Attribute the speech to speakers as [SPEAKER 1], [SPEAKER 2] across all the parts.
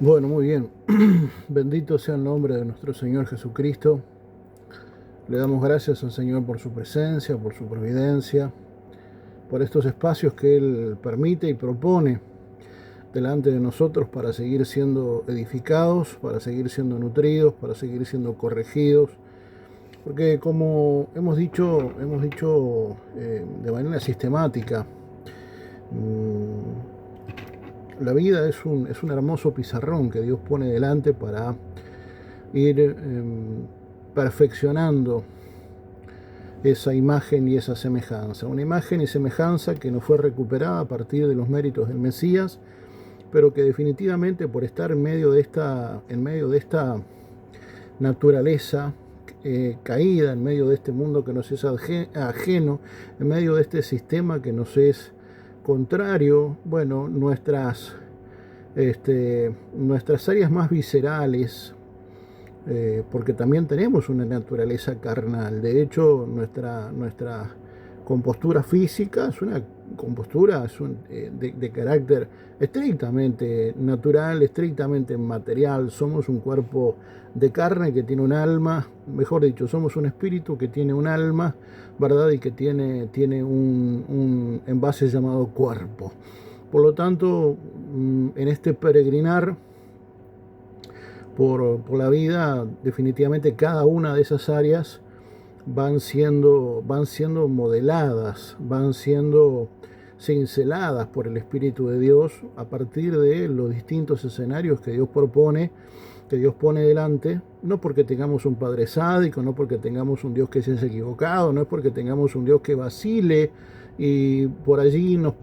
[SPEAKER 1] Bueno, muy bien. Bendito sea el nombre de nuestro Señor Jesucristo. Le damos gracias al Señor por su presencia, por su providencia, por estos espacios que Él permite y propone delante de nosotros para seguir siendo edificados, para seguir siendo nutridos, para seguir siendo corregidos. Porque como hemos dicho de manera sistemática, la vida es un hermoso pizarrón que Dios pone delante para ir perfeccionando esa imagen y esa semejanza. Una imagen y semejanza que nos fue recuperada a partir de los méritos del Mesías, pero que definitivamente por estar en medio de esta naturaleza caída, en medio de este mundo que nos es ajeno, en medio de este sistema que nos es contrario, bueno, nuestras áreas más viscerales, porque también tenemos una naturaleza carnal. De hecho, nuestra compostura física es una compostura de carácter estrictamente natural, estrictamente material. Somos un cuerpo de carne que tiene un alma, mejor dicho, somos un espíritu que tiene un alma, ¿verdad? Y que tiene un envase llamado cuerpo. Por lo tanto, en este peregrinar por la vida, definitivamente cada una de esas áreas van siendo modeladas, van siendo cinceladas por el Espíritu de Dios a partir de los distintos escenarios que Dios propone, que Dios pone delante, no porque tengamos un Padre sádico, no porque tengamos un Dios que se haya equivocado, no es porque tengamos un Dios que vacile y por allí nos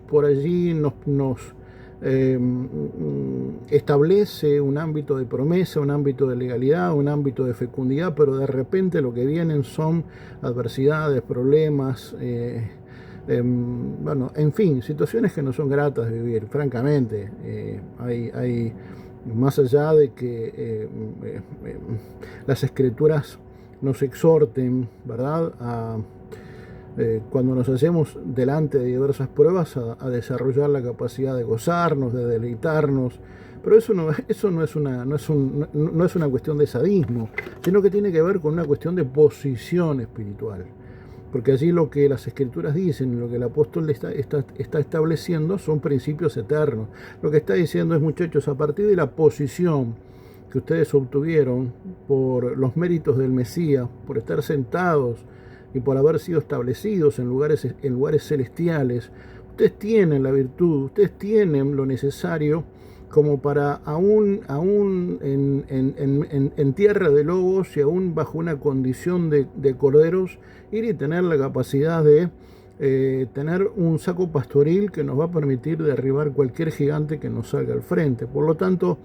[SPEAKER 1] establece un ámbito de promesa, un ámbito de legalidad, un ámbito de fecundidad, pero de repente lo que vienen son adversidades, problemas, bueno, en fin, situaciones que no son gratas de vivir, francamente. Hay más allá de que las escrituras nos exhorten, ¿verdad?, cuando nos hacemos delante de diversas pruebas a desarrollar la capacidad de gozarnos, de deleitarnos. Pero eso no es una cuestión de sadismo, sino que tiene que ver con una cuestión de posición espiritual. Porque allí lo que las escrituras dicen, lo que el apóstol está estableciendo son principios eternos. Lo que está diciendo es, muchachos, a partir de la posición que ustedes obtuvieron por los méritos del Mesías, por estar sentados y por haber sido establecidos en lugares celestiales, ustedes tienen la virtud, ustedes tienen lo necesario como para aún en tierra de lobos y aún bajo una condición de corderos, ir y tener la capacidad de tener un saco pastoril que nos va a permitir derribar cualquier gigante que nos salga al frente. Por lo tanto,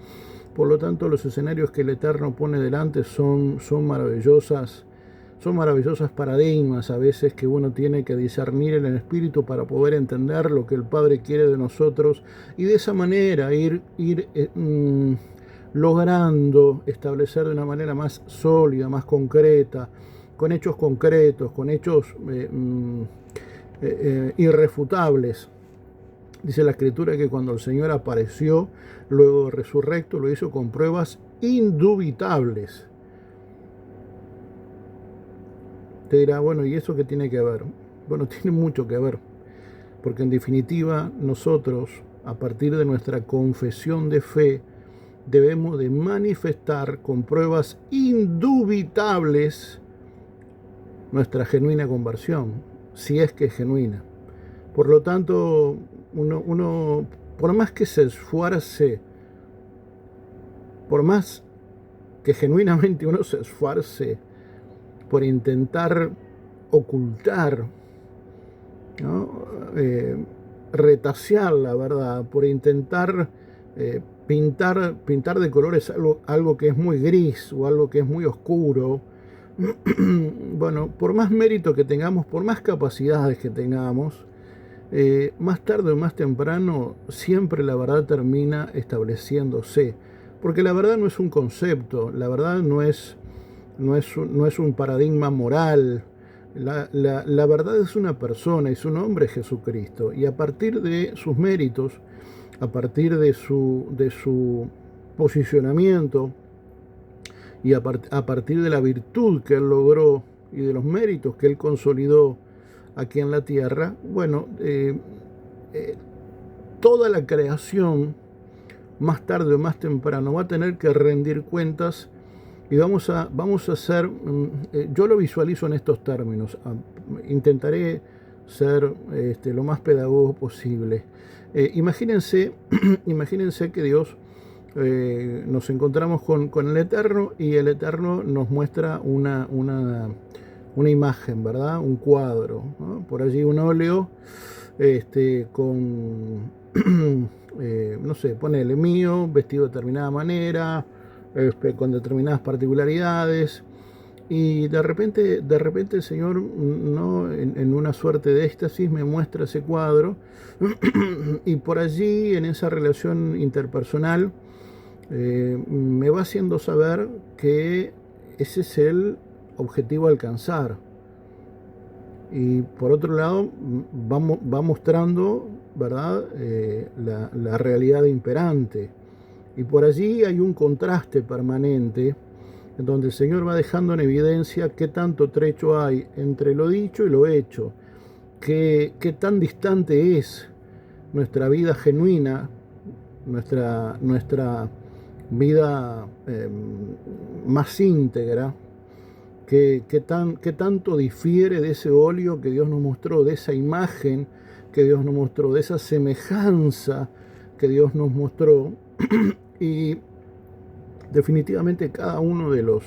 [SPEAKER 1] los escenarios que el Eterno pone delante son maravillosas. Son maravillosas paradigmas a veces que uno tiene que discernir en el espíritu para poder entender lo que el Padre quiere de nosotros y de esa manera ir logrando establecer de una manera más sólida, más concreta, con hechos concretos, con hechos irrefutables. Dice la Escritura que cuando el Señor apareció, luego resurrecto, lo hizo con pruebas indubitables. Te dirá, bueno, ¿y eso qué tiene que ver? Bueno, tiene mucho que ver, porque en definitiva nosotros, a partir de nuestra confesión de fe, debemos de manifestar con pruebas indubitables nuestra genuina conversión, si es que es genuina. Por lo tanto, uno por más que se esfuerce, por más que genuinamente uno se esfuerce por intentar ocultar, ¿no?, retasear la verdad, por intentar pintar de colores algo que es muy gris o algo que es muy oscuro. Bueno, por más mérito que tengamos, por más capacidades que tengamos, más tarde o más temprano siempre la verdad termina estableciéndose, porque la verdad no es un concepto, la verdad no es un paradigma moral. La verdad es una persona y su nombre es Jesucristo. Y a partir de sus méritos, a partir de su posicionamiento y a partir de la virtud que él logró y de los méritos que él consolidó aquí en la tierra, bueno, toda la creación, más tarde o más temprano, va a tener que rendir cuentas y vamos a hacer, yo lo visualizo en estos términos, intentaré ser lo más pedagogo posible. Imagínense que Dios, nos encontramos con el Eterno y el Eterno nos muestra una imagen, ¿verdad? Un cuadro, ¿no? Por allí un óleo con, no sé, ponele mío, vestido de determinada manera, con determinadas particularidades, y de repente el Señor, ¿no? en una suerte de éxtasis me muestra ese cuadro y por allí en esa relación interpersonal me va haciendo saber que ese es el objetivo a alcanzar. Y por otro lado va mostrando, ¿verdad? La realidad imperante. Y por allí hay un contraste permanente en donde el Señor va dejando en evidencia qué tanto trecho hay entre lo dicho y lo hecho, qué tan distante es nuestra vida genuina, nuestra vida más íntegra, qué tanto difiere de ese óleo que Dios nos mostró, de esa imagen que Dios nos mostró, de esa semejanza que Dios nos mostró. Y definitivamente cada uno de los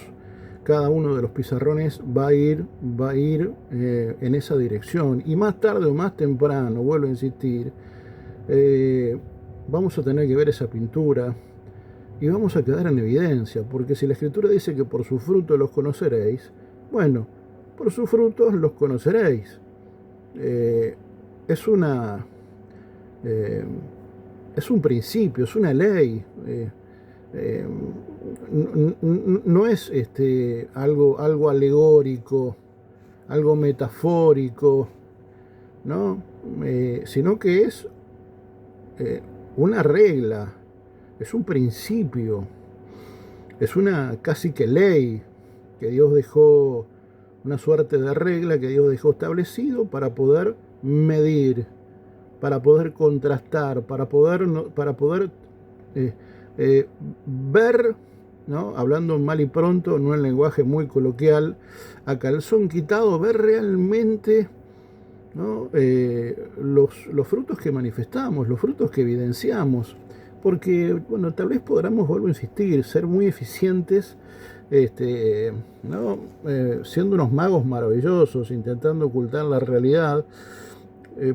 [SPEAKER 1] pizarrones va a ir en esa dirección. Y más tarde o más temprano, vuelvo a insistir, vamos a tener que ver esa pintura y vamos a quedar en evidencia, porque si la Escritura dice que por sus frutos los conoceréis, bueno, por sus frutos los conoceréis. Es un principio, es una ley. No es algo alegórico, algo metafórico, ¿no? Sino que es una regla, es un principio, es una casi que ley que Dios dejó, una suerte de regla que Dios dejó establecido para poder medir, para poder contrastar, para poder ver, ¿no? Hablando mal y pronto, no en lenguaje muy coloquial, a calzón quitado, ver realmente, ¿no? Los frutos que manifestamos, los frutos que evidenciamos. Porque, bueno, tal vez podamos, vuelvo a insistir, ser muy eficientes, ¿no? Siendo unos magos maravillosos, intentando ocultar la realidad.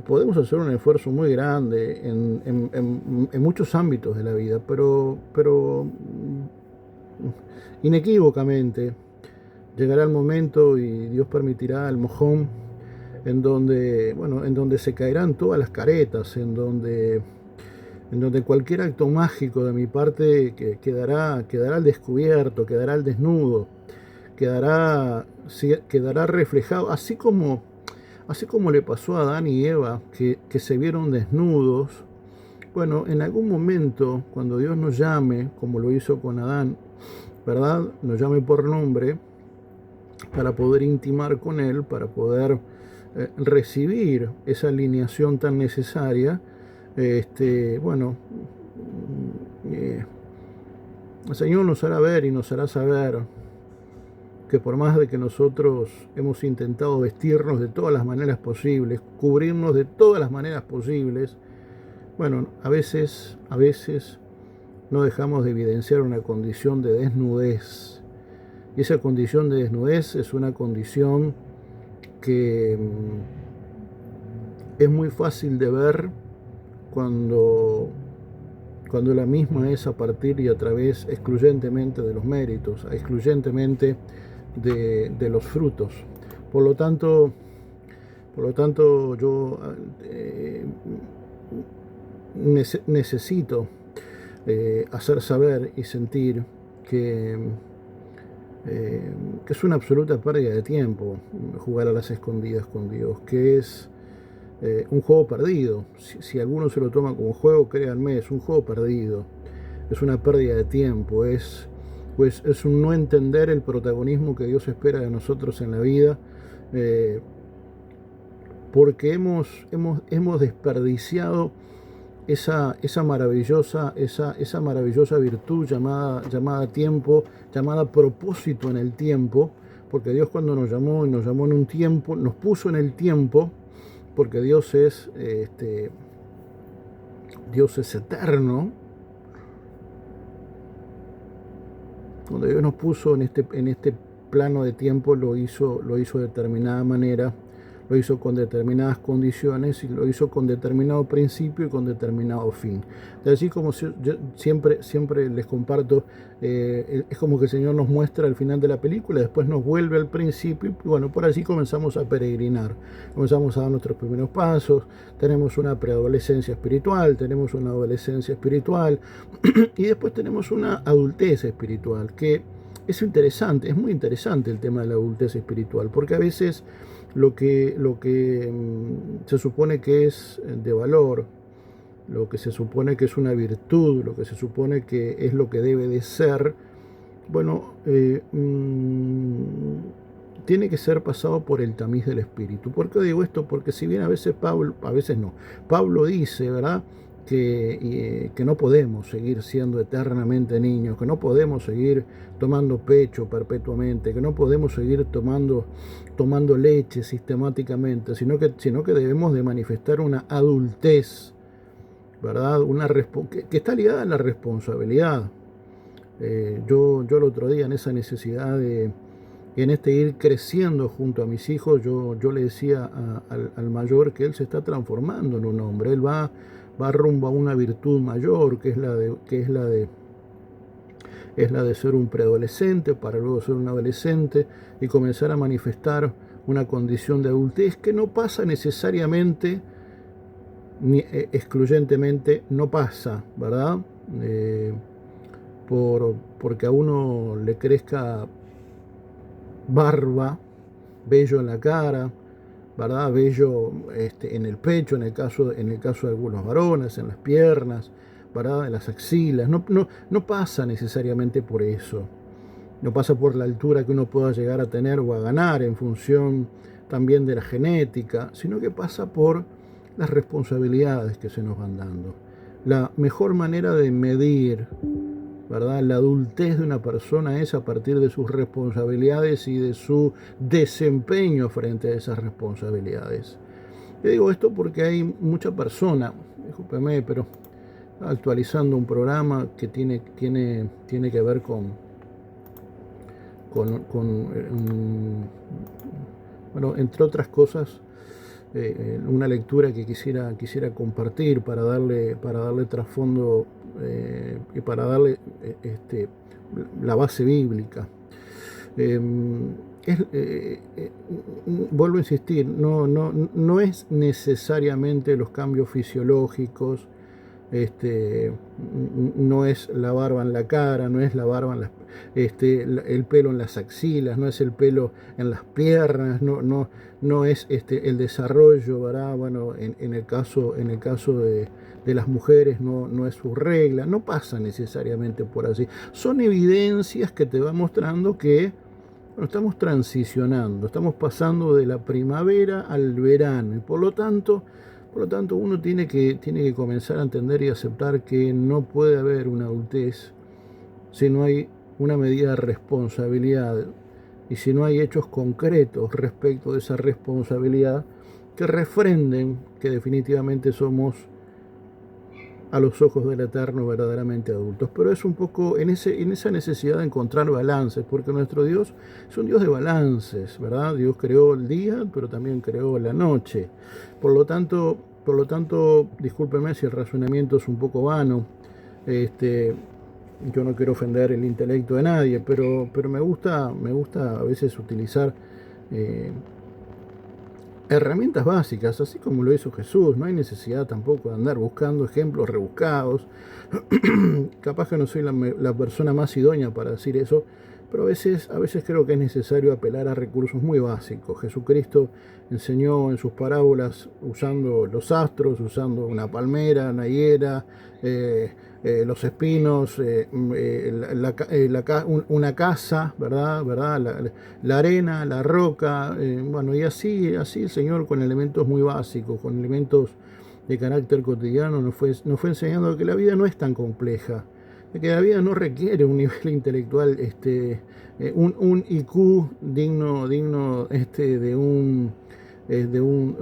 [SPEAKER 1] Podemos hacer un esfuerzo muy grande en muchos ámbitos de la vida, pero inequívocamente llegará el momento y Dios permitirá el mojón en donde se caerán todas las caretas, en donde cualquier acto mágico de mi parte quedará al descubierto, quedará al desnudo, quedará reflejado, así como le pasó a Adán y Eva, que se vieron desnudos. Bueno, en algún momento, cuando Dios nos llame, como lo hizo con Adán, ¿verdad? Nos llame por nombre, para poder intimar con Él, para poder recibir esa alineación tan necesaria. El Señor nos hará ver y nos hará saber que por más de que nosotros hemos intentado vestirnos de todas las maneras posibles, cubrirnos de todas las maneras posibles, bueno, a veces no dejamos de evidenciar una condición de desnudez. Y esa condición de desnudez es una condición que es muy fácil de ver cuando la misma es a partir y a través excluyentemente de los méritos, excluyentemente de los frutos. Por lo tanto yo necesito hacer saber y sentir que es una absoluta pérdida de tiempo jugar a las escondidas con Dios, que es un juego perdido. Si alguno se lo toma como juego, créanme, es un juego perdido. es una pérdida de tiempo, pues es un no entender el protagonismo que Dios espera de nosotros en la vida, porque hemos desperdiciado esa maravillosa virtud llamada tiempo, llamada propósito en el tiempo, porque Dios cuando nos llamó en un tiempo, nos puso en el tiempo, porque Dios es eterno. Cuando Dios nos puso en este plano de tiempo, lo hizo de determinada manera, lo hizo con determinadas condiciones y lo hizo con determinado principio y con determinado fin. Así como yo siempre les comparto, es como que el Señor nos muestra el final de la película, después nos vuelve al principio y bueno, por así comenzamos a peregrinar, comenzamos a dar nuestros primeros pasos, tenemos una preadolescencia espiritual, tenemos una adolescencia espiritual y después tenemos una adultez espiritual, que es interesante, es muy interesante el tema de la adultez espiritual, porque a veces lo que se supone que es de valor, lo que se supone que es una virtud, lo que se supone que es lo que debe de ser, bueno, tiene que ser pasado por el tamiz del Espíritu. ¿Por qué digo esto? Porque si bien a veces Pablo dice, ¿verdad?, que no podemos seguir siendo eternamente niños, que no podemos seguir tomando pecho perpetuamente, que no podemos seguir tomando leche sistemáticamente, sino que debemos de manifestar una adultez, ¿verdad?, que está ligada a la responsabilidad. Yo el otro día, en esa necesidad en ir creciendo junto a mis hijos, yo le decía al mayor que él se está transformando en un hombre, él va rumbo a una virtud mayor, que es la de ser un preadolescente, para luego ser un adolescente y comenzar a manifestar una condición de adultez que no pasa necesariamente, ni excluyentemente, no pasa, ¿verdad?, porque a uno le crezca barba, vello en la cara, ¿verdad?, vello en el pecho, en el caso de algunos varones, en las piernas, ¿verdad?, en las axilas. No pasa necesariamente por eso. No pasa por la altura que uno pueda llegar a tener o a ganar en función también de la genética, sino que pasa por las responsabilidades que se nos van dando. La mejor manera de medir, ¿verdad?, la adultez de una persona es a partir de sus responsabilidades y de su desempeño frente a esas responsabilidades. Yo digo esto porque hay mucha persona, discúlpeme, pero actualizando un programa que tiene que ver con bueno, entre otras cosas, una lectura que quisiera compartir para darle trasfondo y para darle la base bíblica. Vuelvo a insistir, no es necesariamente los cambios fisiológicos, no es la barba en la cara, no es la barba en el pelo en las axilas, no es el pelo en las piernas, no es el desarrollo, ¿verdad? Bueno, en el caso de las mujeres no es su regla, no pasa necesariamente por así. Son evidencias que te van mostrando que bueno, estamos transicionando, estamos pasando de la primavera al verano y por lo tanto uno tiene que comenzar a entender y aceptar que no puede haber una adultez si no hay una medida de responsabilidad y si no hay hechos concretos respecto de esa responsabilidad que refrenden que definitivamente somos a los ojos del Eterno verdaderamente adultos. Pero es un poco en esa necesidad de encontrar balances, porque nuestro Dios es un Dios de balances, ¿verdad? Dios creó el día, pero también creó la noche. Por lo tanto, discúlpenme si el razonamiento es un poco vano, yo no quiero ofender el intelecto de nadie, pero me gusta a veces utilizar herramientas básicas, así como lo hizo Jesús. No hay necesidad tampoco de andar buscando ejemplos rebuscados. Capaz que no soy la persona más idónea para decir eso, pero a veces creo que es necesario apelar a recursos muy básicos. Jesucristo enseñó en sus parábolas usando los astros, usando una palmera, una higuera, los espinos, una casa, ¿verdad? La arena, la roca, bueno, y así el Señor con elementos muy básicos, con elementos de carácter cotidiano nos fue enseñando que la vida no es tan compleja, de que la vida no requiere un nivel intelectual, un IQ digno de un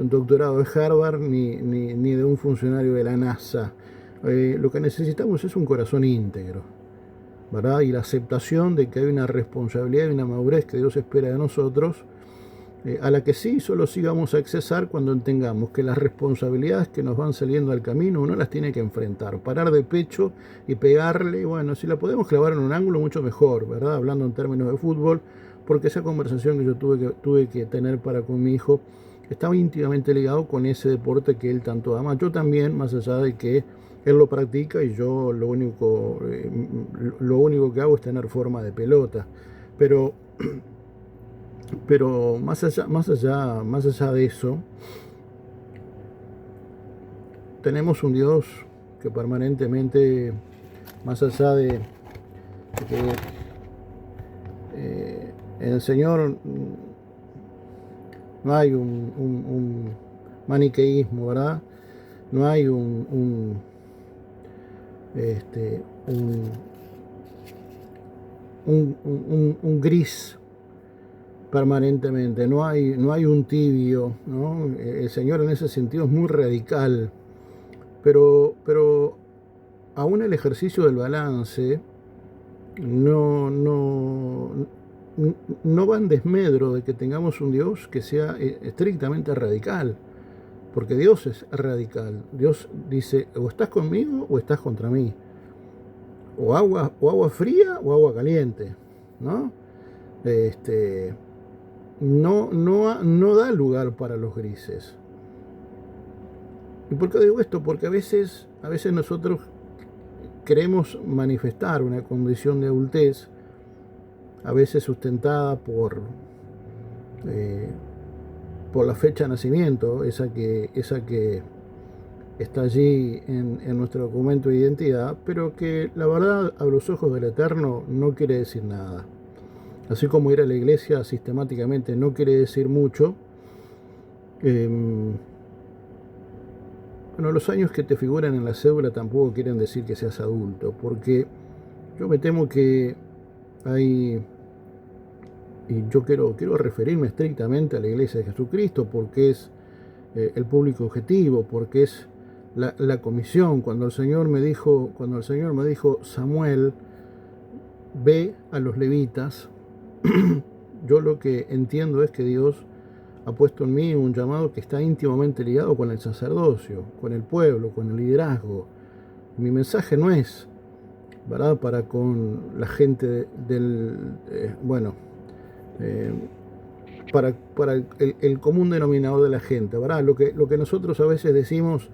[SPEAKER 1] doctorado de Harvard ni de un funcionario de la NASA. Lo que necesitamos es un corazón íntegro, ¿verdad? Y la aceptación de que hay una responsabilidad y una madurez que Dios espera de nosotros, a la que solo sí vamos a accesar cuando entendamos que las responsabilidades que nos van saliendo al camino uno las tiene que enfrentar, parar de pecho y pegarle. Bueno, si la podemos clavar en un ángulo, mucho mejor, ¿verdad? Hablando en términos de fútbol, porque esa conversación que yo tuve que tener con mi hijo estaba íntimamente ligado con ese deporte que él tanto ama. Yo también, más allá de que él lo practica y yo lo único que hago es tener forma de pelota, pero más allá de eso, tenemos un Dios que permanentemente, más allá de que en el Señor no hay un maniqueísmo, ¿verdad? No hay un gris permanentemente, no hay un tibio, ¿no? El Señor en ese sentido es muy radical, pero aún el ejercicio del balance no va en desmedro de que tengamos un Dios que sea estrictamente radical, porque Dios es radical. Dios dice, o estás conmigo o estás contra mí, o agua fría o agua caliente, ¿no? No da lugar para los grises. ¿Y por qué digo esto? Porque a veces nosotros queremos manifestar una condición de adultez, a veces sustentada por la fecha de nacimiento, esa que está allí en nuestro documento de identidad, pero que la verdad a los ojos del Eterno no quiere decir nada. Así como ir a la iglesia sistemáticamente no quiere decir mucho, bueno, los años que te figuran en la cédula tampoco quieren decir que seas adulto, porque yo me temo que hay, y yo quiero referirme estrictamente a la Iglesia de Jesucristo, porque es el público objetivo, porque es la comisión. Cuando el Señor me dijo, Samuel, ve a los levitas, yo lo que entiendo es que Dios ha puesto en mí un llamado que está íntimamente ligado con el sacerdocio, con el pueblo, con el liderazgo. Mi mensaje no es, ¿verdad?, para con la gente para el común denominador de la gente, ¿verdad? Lo que nosotros a veces decimos,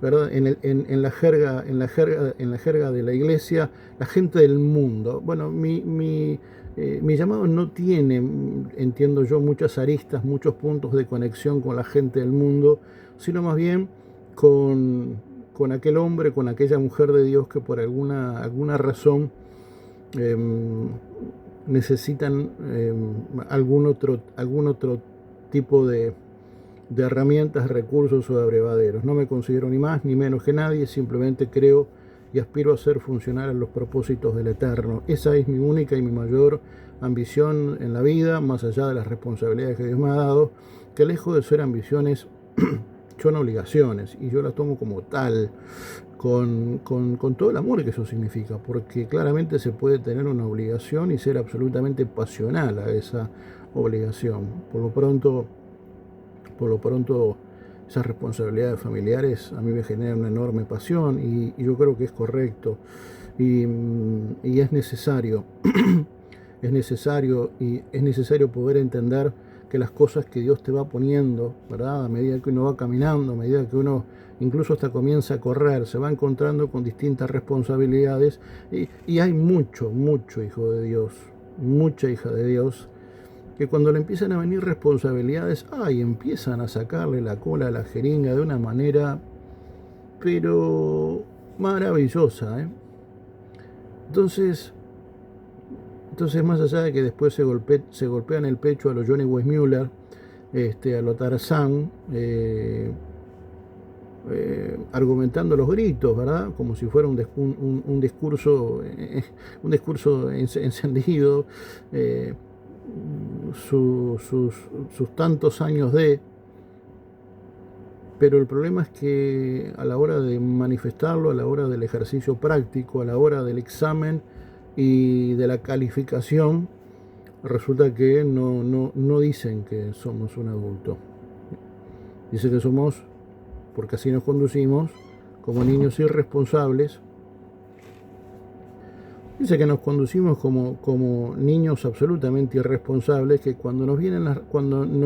[SPEAKER 1] ¿verdad?, en la jerga de la iglesia, la gente del mundo. Bueno, mi llamado no tiene, entiendo yo, muchas aristas, muchos puntos de conexión con la gente del mundo, sino más bien con aquel hombre, con aquella mujer de Dios que por alguna razón necesitan algún otro tipo de herramientas, recursos o de abrevaderos. No me considero ni más ni menos que nadie, simplemente creo y aspiro a hacer funcionar los propósitos del Eterno. Esa es mi única y mi mayor ambición en la vida, más allá de las responsabilidades que Dios me ha dado, que lejos de ser ambiciones son obligaciones, y yo las tomo como tal, con todo el amor que eso significa, porque claramente se puede tener una obligación y ser absolutamente pasional a esa obligación. Por lo pronto esas responsabilidades familiares a mí me generan una enorme pasión, y yo creo que es correcto y es necesario es necesario poder entender que las cosas que Dios te va poniendo, ¿verdad?, a medida que uno va caminando, a medida que uno incluso hasta comienza a correr, se va encontrando con distintas responsabilidades, y hay mucho hijo de Dios mucha hija de Dios, que cuando le empiezan a venir responsabilidades, empiezan a sacarle la cola a la jeringa de una manera, pero maravillosa, ¿eh? Entonces, más allá de que después se golpean el pecho a los Johnny Weissmuller, a lo Tarzán, argumentando los gritos, ¿verdad? Como si fuera un discurso, encendido, sus tantos años pero el problema es que a la hora de manifestarlo, a la hora del ejercicio práctico, a la hora del examen y de la calificación, resulta que no dicen que somos un adulto. Dice que somos, porque así nos conducimos, como niños irresponsables. Dice que nos conducimos como niños absolutamente irresponsables, que cuando nos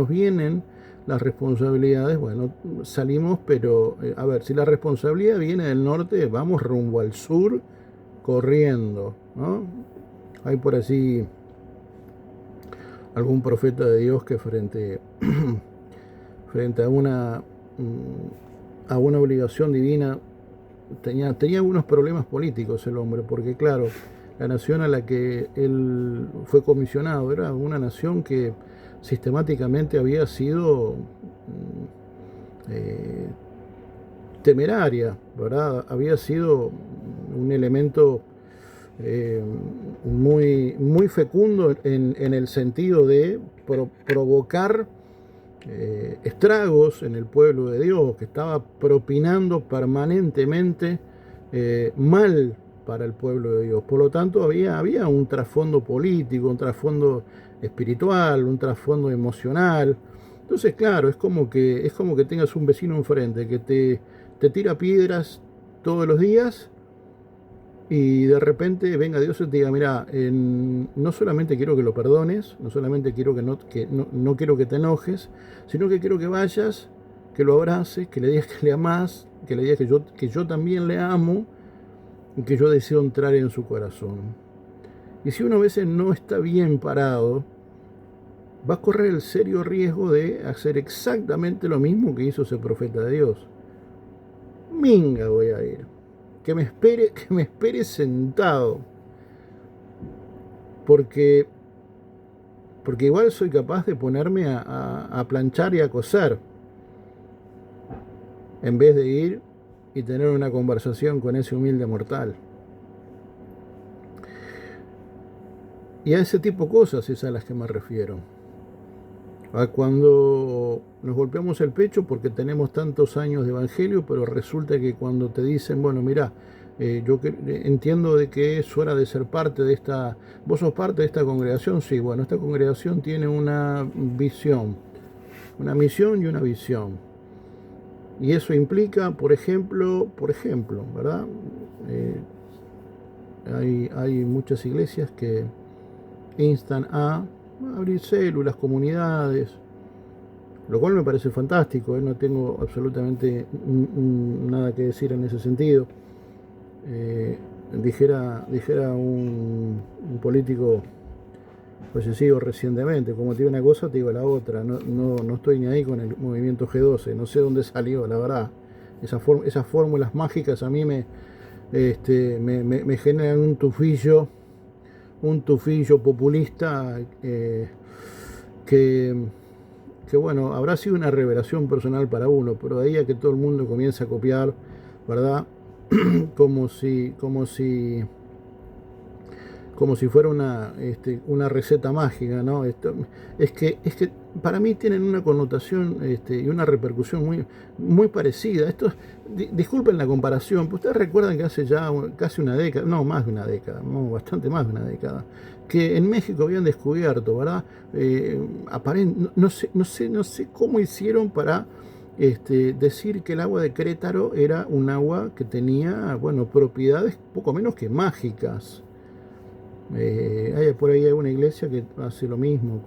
[SPEAKER 1] vienen las responsabilidades, bueno, salimos, pero a ver, si la responsabilidad viene del norte, vamos rumbo al sur corriendo, ¿no? Hay por así algún profeta de Dios que frente a una obligación divina tenía algunos problemas políticos el hombre, porque claro, la nación a la que él fue comisionado era una nación que sistemáticamente había sido temeraria, ¿verdad? Había sido un elemento muy fecundo en el sentido de provocar estragos en el pueblo de Dios, que estaba propinando permanentemente mal para el pueblo de Dios. Por lo tanto, había un trasfondo político, un trasfondo espiritual, un trasfondo emocional. Entonces, claro, es como que tengas un vecino enfrente que te tira piedras todos los días y de repente venga Dios y te diga, mira, no solamente quiero que lo perdones, no solamente quiero no quiero que te enojes, sino que quiero que vayas, que lo abraces, que le digas que le amás, que le digas que yo también le amo y que yo deseo entrar en su corazón. Y si uno a veces no está bien parado, va a correr el serio riesgo de hacer exactamente lo mismo que hizo ese profeta de Dios. Minga voy a ir. Que me espere sentado. Porque igual soy capaz de ponerme a planchar y a coser, en vez de ir y tener una conversación con ese humilde mortal. Y a ese tipo de cosas es a las que me refiero. A cuando nos golpeamos el pecho porque tenemos tantos años de evangelio, pero resulta que cuando te dicen, bueno, mira, yo entiendo de que es hora de ser parte de esta, vos sos parte de esta congregación, sí, bueno, esta congregación tiene una visión, una misión y una visión. Y eso implica, por ejemplo, ¿verdad? Hay muchas iglesias que instan a abrir células, comunidades, lo cual me parece fantástico, no tengo absolutamente nada que decir en ese sentido. Dijera un político fallecido recientemente, como te digo una cosa, te digo la otra. No estoy ni ahí con el movimiento G12, no sé dónde salió, la verdad. Esas fórmulas mágicas a mí me generan un tufillo populista que bueno, habrá sido una revelación personal para uno, pero de ahí a que todo el mundo comience a copiar, ¿verdad? como si fuera una receta mágica, ¿no? Es que para mí tienen una connotación y una repercusión muy parecida. Disculpen la comparación, pero ustedes recuerdan que hace ya casi una década, no, más de una década, no, bastante más de una década, que en México habían descubierto, ¿verdad? No sé cómo hicieron para decir que el agua de Querétaro era un agua que tenía, bueno, propiedades poco menos que mágicas. Por ahí hay una iglesia que hace lo mismo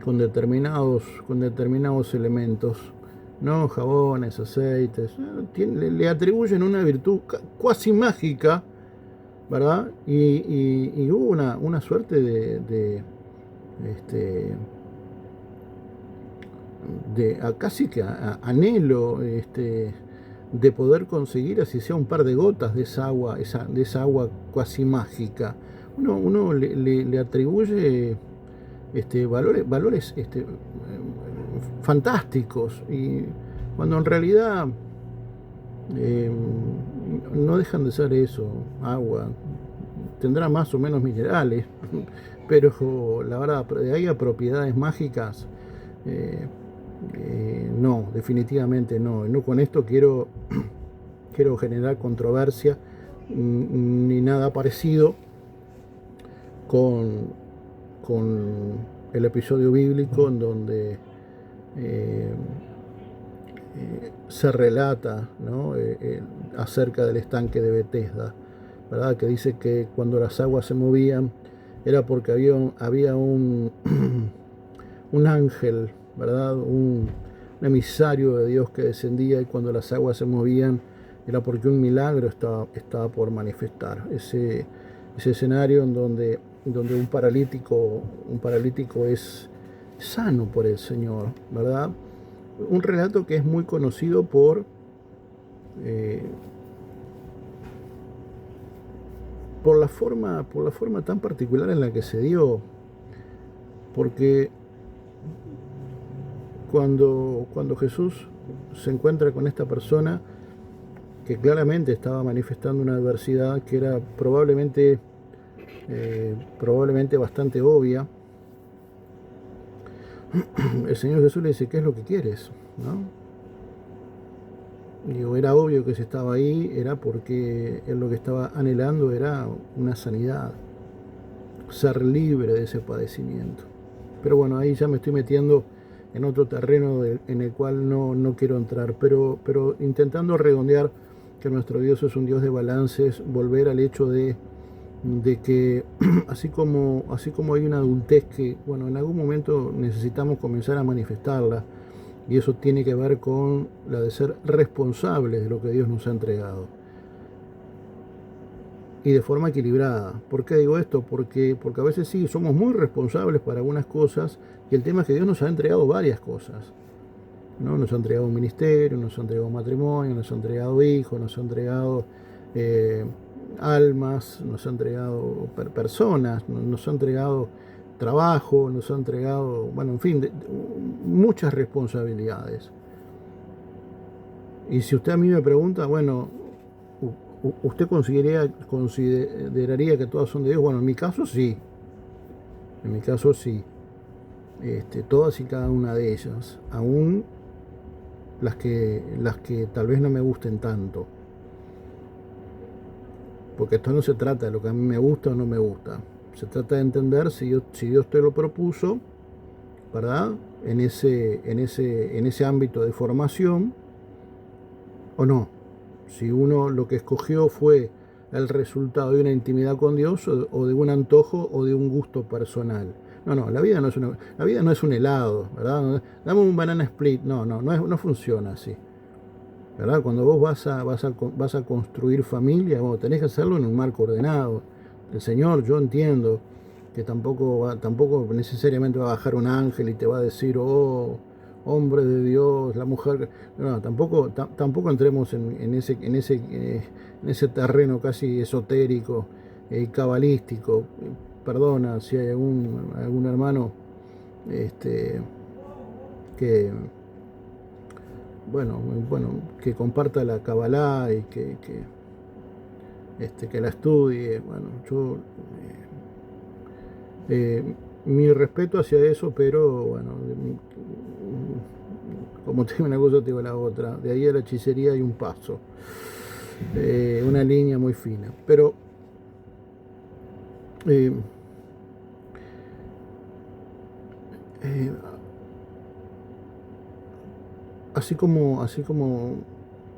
[SPEAKER 1] con determinados elementos, ¿no? Jabones, aceites, le atribuyen una virtud cuasi mágica ¿verdad? Y hubo una suerte este, casi que anhelo de poder conseguir, así sea un par de gotas de de esa agua cuasi mágica. Uno le atribuye valores fantásticos, y cuando en realidad eh, no dejan de ser eso, agua. Tendrá más o menos minerales, pero la verdad, de ahí a propiedades mágicas, eh, no, definitivamente no. No con esto quiero generar controversia ni nada parecido con, con el episodio bíblico en donde eh, se relata, ¿no? Acerca del estanque de Betesda, ¿verdad? Que dice que cuando las aguas se movían era porque había un ángel, ¿verdad? Un emisario de Dios que descendía, y cuando las aguas se movían era porque un milagro estaba por manifestar. Ese escenario en donde un paralítico es sano por el Señor, ¿verdad? Un relato que es muy conocido eh, por la forma tan particular en la que se dio, porque cuando Jesús se encuentra con esta persona que claramente estaba manifestando una adversidad que era probablemente bastante obvia, el Señor Jesús le dice: ¿qué es lo que quieres? ¿No? Digo, era obvio que si estaba ahí era porque él lo que estaba anhelando era una sanidad, ser libre de ese padecimiento. Pero bueno, ahí ya me estoy metiendo en otro terreno en el cual no quiero entrar, pero intentando redondear que nuestro Dios es un Dios de balances, volver al hecho de que así como hay una adultez que, bueno, en algún momento necesitamos comenzar a manifestarla, y eso tiene que ver con la de ser responsables de lo que Dios nos ha entregado, y de forma equilibrada. ¿Por qué digo esto? Porque a veces sí, somos muy responsables para algunas cosas, y el tema es que Dios nos ha entregado varias cosas, ¿no? Nos ha entregado un ministerio, nos ha entregado un matrimonio, nos ha entregado hijos, nos ha entregado eh, almas, nos ha entregado personas, nos ha entregado trabajo, nos ha entregado, bueno, en fin, muchas responsabilidades. Y si usted a mí me pregunta, bueno, ¿usted consideraría que todas son de Dios? Bueno, en mi caso sí, en mi caso sí. Todas y cada una de ellas, aún las que tal vez no me gusten tanto, porque esto no se trata de lo que a mí me gusta o no me gusta, se trata de entender si Dios te lo propuso, ¿verdad? En ese ámbito de formación o no. Si uno lo que escogió fue el resultado de una intimidad con Dios, o de un antojo o de un gusto personal. No, la vida no es un helado, ¿verdad? Dame un banana split. No funciona así, ¿verdad? Cuando vos vas a construir familia, vos tenés que hacerlo en un marco ordenado. El Señor, yo entiendo que tampoco necesariamente va a bajar un ángel y te va a decir: oh, hombre de Dios, la mujer. No, tampoco entremos en ese terreno casi esotérico y cabalístico. Perdona si hay algún hermano que bueno, que comparta la Kabbalah y que la estudie. Bueno, yo mi respeto hacia eso, pero bueno, como tengo una cosa, tengo la otra. De ahí a la hechicería hay un paso, una línea muy fina. Pero eh, eh, así como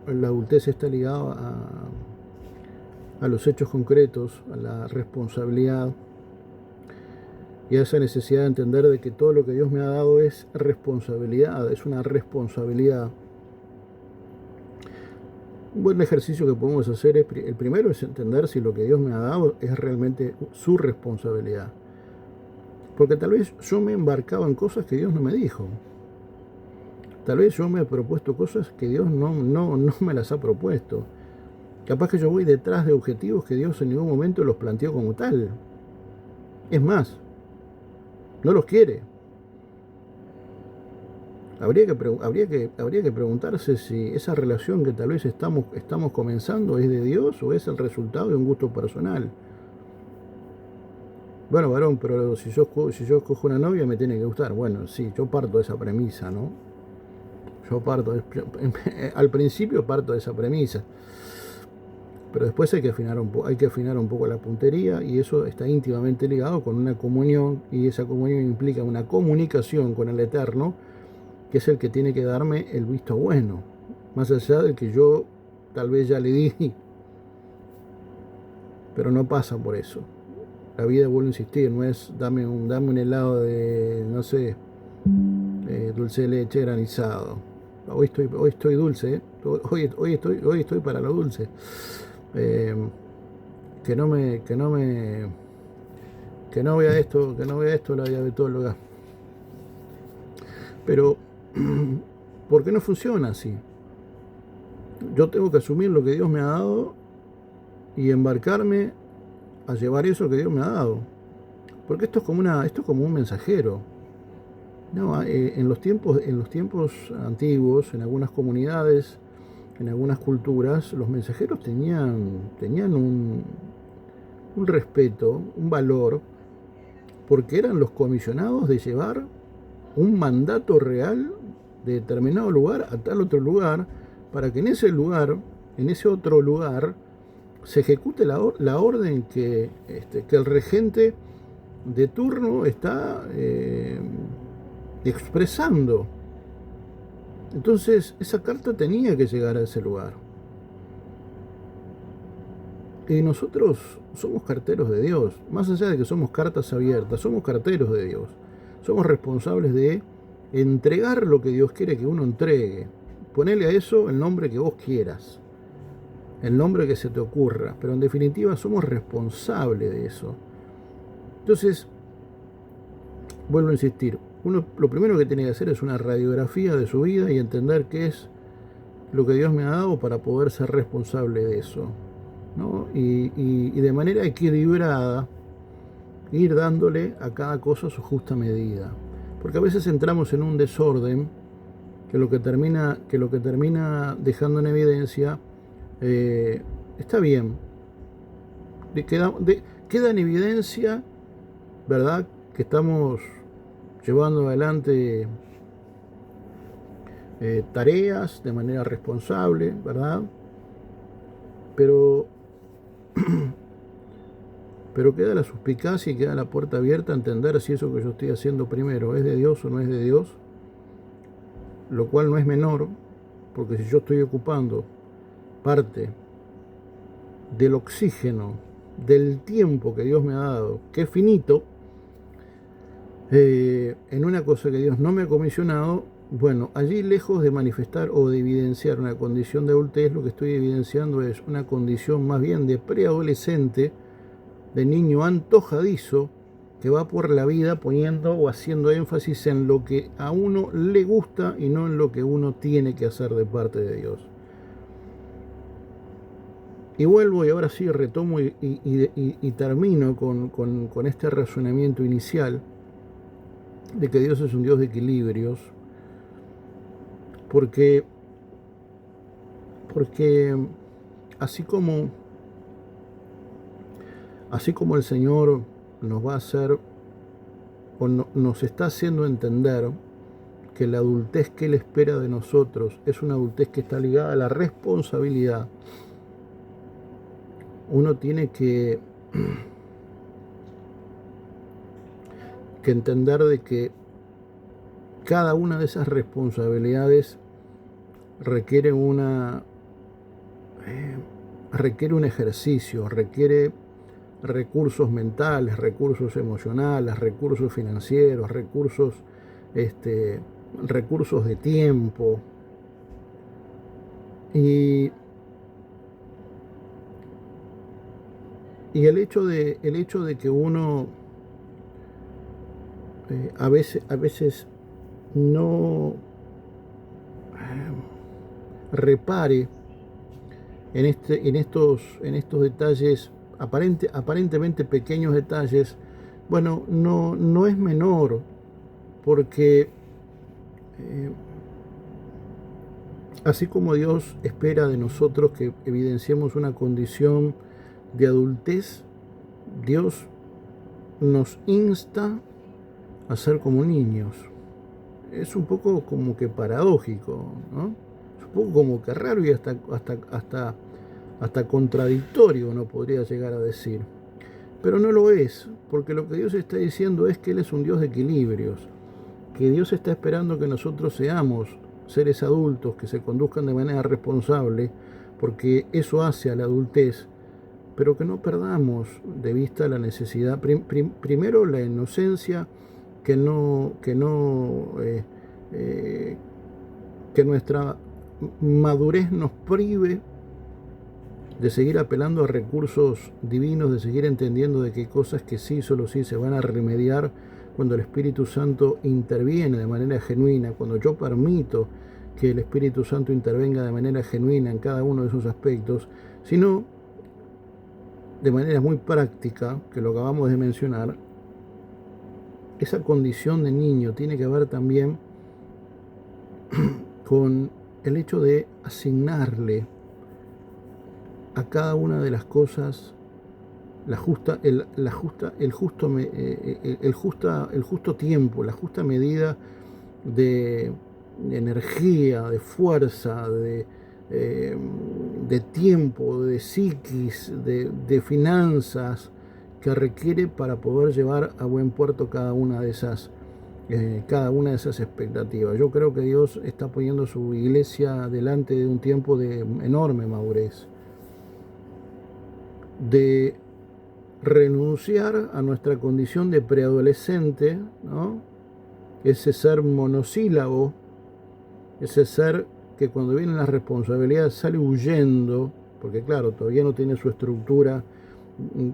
[SPEAKER 1] la adultez está ligada a los hechos concretos, a la responsabilidad y a esa necesidad de entender de que todo lo que Dios me ha dado es responsabilidad, es una responsabilidad. Un buen ejercicio que podemos hacer es, el primero es entender si lo que Dios me ha dado es realmente su responsabilidad. Porque tal vez yo me he embarcado en cosas que Dios no me dijo. Tal vez yo me he propuesto cosas que Dios no me las ha propuesto. Capaz que yo voy detrás de objetivos que Dios en ningún momento los planteó como tal. Es más, no los quiere. Habría que preguntarse si esa relación que tal vez estamos comenzando es de Dios o es el resultado de un gusto personal. Bueno, varón, pero si yo cojo una novia me tiene que gustar. Bueno, sí, yo parto de esa premisa, ¿no? Al principio parto de esa premisa. Pero después hay que afinar un poco la puntería, y eso está íntimamente ligado con una comunión, y esa comunión implica una comunicación con el Eterno, que es el que tiene que darme el visto bueno, más allá del que yo tal vez ya le di, pero no pasa por eso. La vida, vuelvo a insistir, no es dame un helado de, no sé, dulce de leche granizado. Hoy estoy dulce, ¿eh? Hoy estoy para lo dulce. Que no vea esto la diabetóloga. Pero ¿por qué no funciona así? Yo tengo que asumir lo que Dios me ha dado y embarcarme a llevar eso que Dios me ha dado. Porque esto es como un mensajero. No, en los tiempos antiguos, en algunas comunidades, en algunas culturas, los mensajeros tenían un respeto, un valor, porque eran los comisionados de llevar un mandato real de determinado lugar a tal otro lugar, para que en ese otro lugar, se ejecute la orden que el regente de turno está expresando. Entonces, esa carta tenía que llegar a ese lugar. Y nosotros somos carteros de Dios. Más allá de que somos cartas abiertas, somos carteros de Dios. Somos responsables de entregar lo que Dios quiere que uno entregue. Ponele a eso el nombre que vos quieras, el nombre que se te ocurra, pero en definitiva somos responsables de eso. Entonces, vuelvo a insistir, uno lo primero que tiene que hacer es una radiografía de su vida y entender qué es lo que Dios me ha dado para poder ser responsable de eso, ¿no? Y de manera equilibrada ir dándole a cada cosa su justa medida. Porque a veces entramos en un desorden que lo que termina dejando en evidencia, está bien, queda en evidencia, ¿verdad?, que estamos llevando adelante tareas de manera responsable, ¿verdad? Pero queda la suspicacia y queda la puerta abierta a entender si eso que yo estoy haciendo primero es de Dios o no es de Dios, lo cual no es menor, porque si yo estoy ocupando parte del oxígeno, del tiempo que Dios me ha dado, que es finito, en una cosa que Dios no me ha comisionado, bueno, allí, lejos de manifestar o de evidenciar una condición de adultez, lo que estoy evidenciando es una condición más bien de preadolescente, de niño antojadizo, que va por la vida poniendo o haciendo énfasis en lo que a uno le gusta y no en lo que uno tiene que hacer de parte de Dios. Y vuelvo, y ahora sí retomo y termino con este razonamiento inicial de que Dios es un Dios de equilibrios, porque así como el Señor nos va a hacer, o nos está haciendo entender que la adultez que Él espera de nosotros es una adultez que está ligada a la responsabilidad, uno tiene que entender de que cada una de esas responsabilidades requiere un ejercicio, requiere recursos mentales, recursos emocionales, recursos financieros, recursos de tiempo. Y Y el hecho de que uno a veces no repare en estos detalles, aparentemente pequeños detalles, bueno, no es menor, porque así como Dios espera de nosotros que evidenciemos una condición de adultez, Dios nos insta a ser como niños. Es un poco como que paradójico, ¿no? Es un poco como que raro y hasta contradictorio uno podría llegar a decir. Pero no lo es, porque lo que Dios está diciendo es que Él es un Dios de equilibrios, que Dios está esperando que nosotros seamos seres adultos, que se conduzcan de manera responsable, porque eso hace a la adultez, pero que no perdamos de vista la necesidad, primero la inocencia, que nuestra madurez nos prive de seguir apelando a recursos divinos, de seguir entendiendo de que hay cosas que sí, solo sí se van a remediar cuando el Espíritu Santo interviene de manera genuina, cuando yo permito que el Espíritu Santo intervenga de manera genuina en cada uno de esos aspectos, sino de manera muy práctica, que lo acabamos de mencionar. Esa condición de niño tiene que ver también con el hecho de asignarle a cada una de las cosas el justo tiempo, la justa medida de energía, de fuerza, de tiempo, de psiquis, de finanzas que requiere para poder llevar a buen puerto cada una de esas expectativas. Yo creo que Dios está poniendo su iglesia delante de un tiempo de enorme madurez, de renunciar a nuestra condición de preadolescente, ¿no? Ese ser monosílabo, ese ser que cuando vienen las responsabilidades sale huyendo, porque claro, todavía no tiene su estructura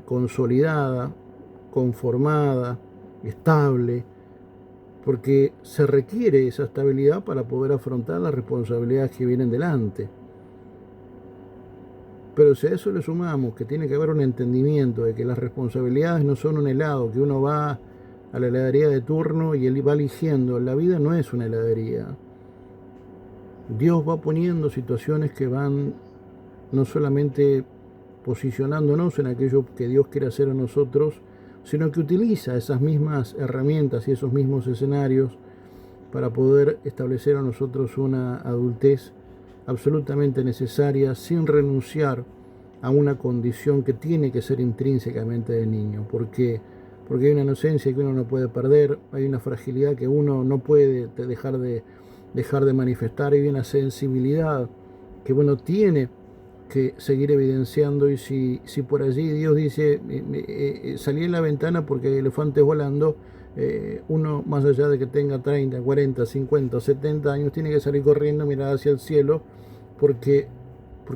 [SPEAKER 1] consolidada, conformada, estable, porque se requiere esa estabilidad para poder afrontar las responsabilidades que vienen delante. Pero si a eso le sumamos que tiene que haber un entendimiento de que las responsabilidades no son un helado, que uno va a la heladería de turno y él va eligiendo, la vida no es una heladería. Dios va poniendo situaciones que van no solamente posicionándonos en aquello que Dios quiere hacer en nosotros, sino que utiliza esas mismas herramientas y esos mismos escenarios para poder establecer a nosotros una adultez absolutamente necesaria, sin renunciar a una condición que tiene que ser intrínsecamente de niño, porque hay una inocencia que uno no puede perder, hay una fragilidad que uno no puede dejar de manifestar, hay una sensibilidad que uno tiene que seguir evidenciando. Y si por allí Dios dice salí en la ventana porque hay elefantes volando, uno, más allá de que tenga 30, 40, 50, 70 años, tiene que salir corriendo, mirar hacia el cielo, porque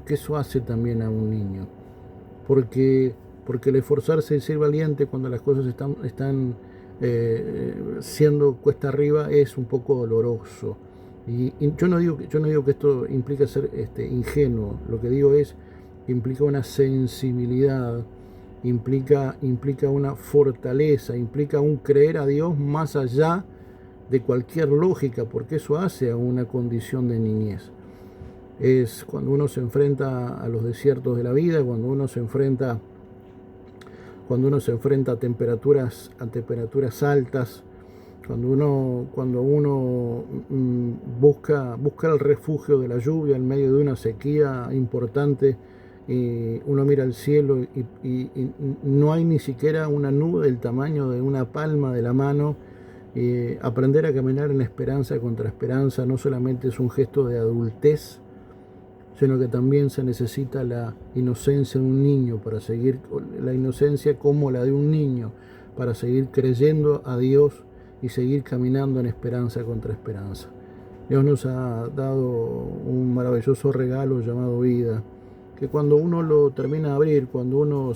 [SPEAKER 1] eso hace también a un niño. Porque el esforzarse y ser valiente cuando las cosas están siendo cuesta arriba es un poco doloroso. Y yo no digo que esto implica ser ingenuo. Lo que digo es que implica una sensibilidad, implica una fortaleza, implica un creer a Dios más allá de cualquier lógica, porque eso hace a una condición de niñez. Es cuando uno se enfrenta a los desiertos de la vida, cuando uno se enfrenta a temperaturas altas, cuando uno busca el refugio de la lluvia en medio de una sequía importante, y uno mira al cielo y no hay ni siquiera una nube del tamaño de una palma de la mano. Aprender a caminar en esperanza contra esperanza no solamente es un gesto de adultez, sino que también se necesita la inocencia de un niño para seguir, la inocencia como la de un niño, para seguir creyendo a Dios y seguir caminando en esperanza contra esperanza. Dios nos ha dado un maravilloso regalo llamado vida, que cuando uno lo termina de abrir, cuando uno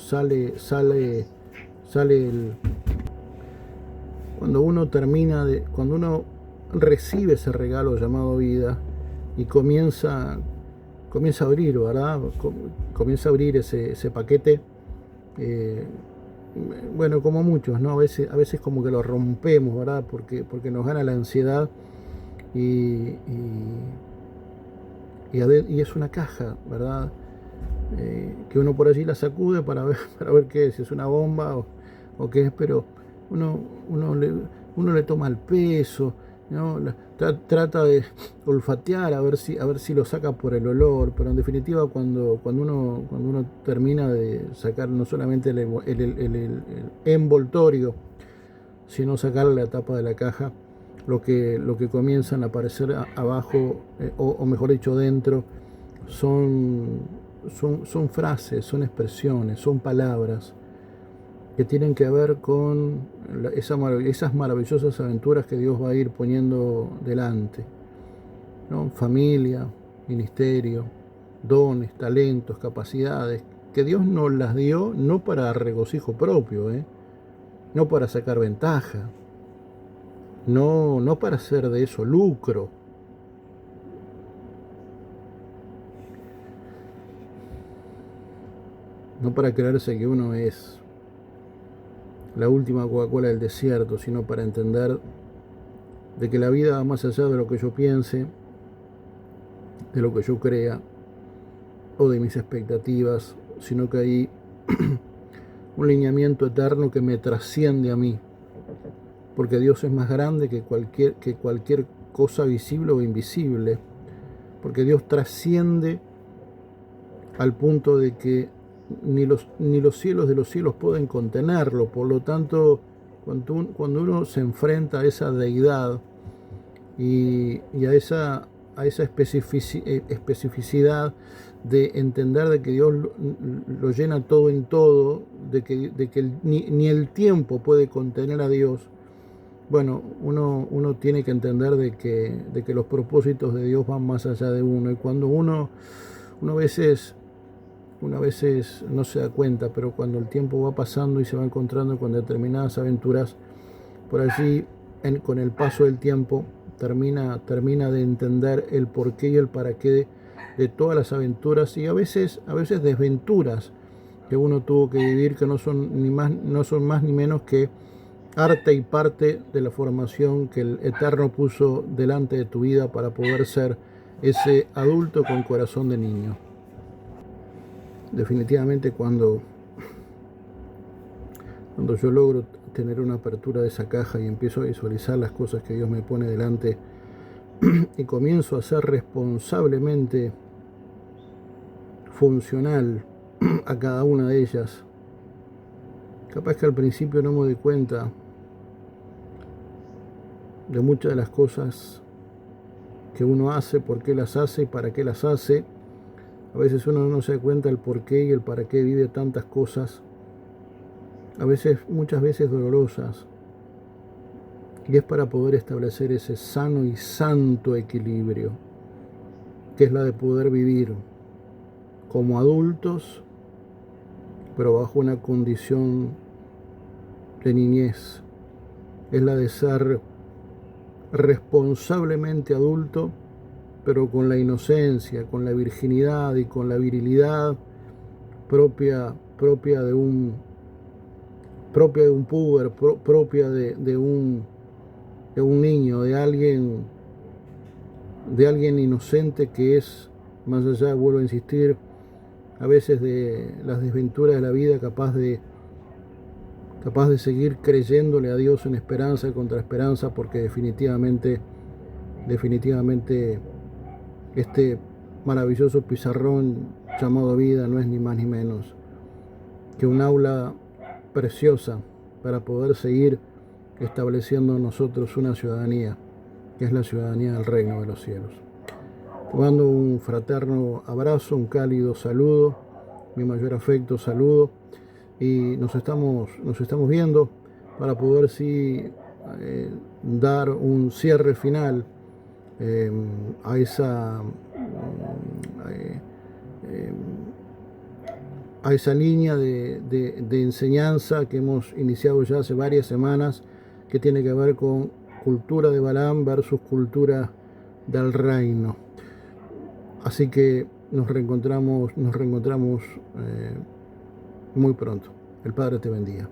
[SPEAKER 1] cuando uno recibe ese regalo llamado vida y comienza a abrir, ¿verdad? Comienza a abrir ese paquete. eh, bueno, como muchos, ¿no? A veces como que lo rompemos, ¿verdad? Porque nos gana la ansiedad y, y es una caja, ¿verdad? Que uno por allí la sacude para ver qué es, si es una bomba o qué es, pero uno, uno, le, uno le toma el peso, ¿no? Trata de olfatear a ver si lo saca por el olor, pero en definitiva cuando uno termina de sacar no solamente el envoltorio, sino sacar la tapa de la caja, lo que comienzan a aparecer abajo, o mejor dicho dentro, son frases, son expresiones, son palabras que tienen que ver con esas maravillosas aventuras que Dios va a ir poniendo delante, ¿no? Familia, ministerio, dones, talentos, capacidades, que Dios nos las dio no para regocijo propio, no para sacar ventaja, no para hacer de eso lucro, no para creerse que uno es la última Coca-Cola del desierto, sino para entender de que la vida va más allá de lo que yo piense, de lo que yo crea o de mis expectativas, sino que hay un lineamiento eterno que me trasciende a mí, porque Dios es más grande que cualquier cosa visible o invisible, porque Dios trasciende al punto de que ni los cielos de los cielos pueden contenerlo. Por lo tanto, cuando uno se enfrenta a esa deidad y a esa especificidad de entender de que Dios lo llena todo en todo, de que ni el tiempo puede contener a Dios, bueno, uno tiene que entender de que los propósitos de Dios van más allá de uno. Y cuando uno a veces no se da cuenta, pero cuando el tiempo va pasando y se va encontrando con determinadas aventuras, por allí, con el paso del tiempo, termina de entender el porqué y el para qué de todas las aventuras y a veces desventuras que uno tuvo que vivir, que no son más ni menos que arte y parte de la formación que el Eterno puso delante de tu vida para poder ser ese adulto con corazón de niño. Definitivamente cuando yo logro tener una apertura de esa caja y empiezo a visualizar las cosas que Dios me pone delante y comienzo a ser responsablemente funcional a cada una de ellas, capaz que al principio no me doy cuenta de muchas de las cosas que uno hace, por qué las hace y para qué las hace. A veces uno no se da cuenta el por qué y el para qué vive tantas cosas, muchas veces dolorosas, y es para poder establecer ese sano y santo equilibrio, que es la de poder vivir como adultos, pero bajo una condición de niñez. Es la de ser responsablemente adulto, pero con la inocencia, con la virginidad y con la virilidad propia de un puber, propia de un niño, de alguien inocente que es, más allá, vuelvo a insistir, a veces de las desventuras de la vida, capaz de seguir creyéndole a Dios en esperanza y contra esperanza, porque definitivamente este maravilloso pizarrón llamado vida no es ni más ni menos que un aula preciosa para poder seguir estableciendo nosotros una ciudadanía, que es la ciudadanía del reino de los cielos. Te mando un fraterno abrazo, un cálido saludo, mi mayor afecto saludo, y nos estamos viendo para poder dar un cierre final a esa a esa línea de enseñanza que hemos iniciado ya hace varias semanas, que tiene que ver con cultura de Balaam versus cultura del reino. Así que nos reencontramos muy pronto. El Padre te bendiga.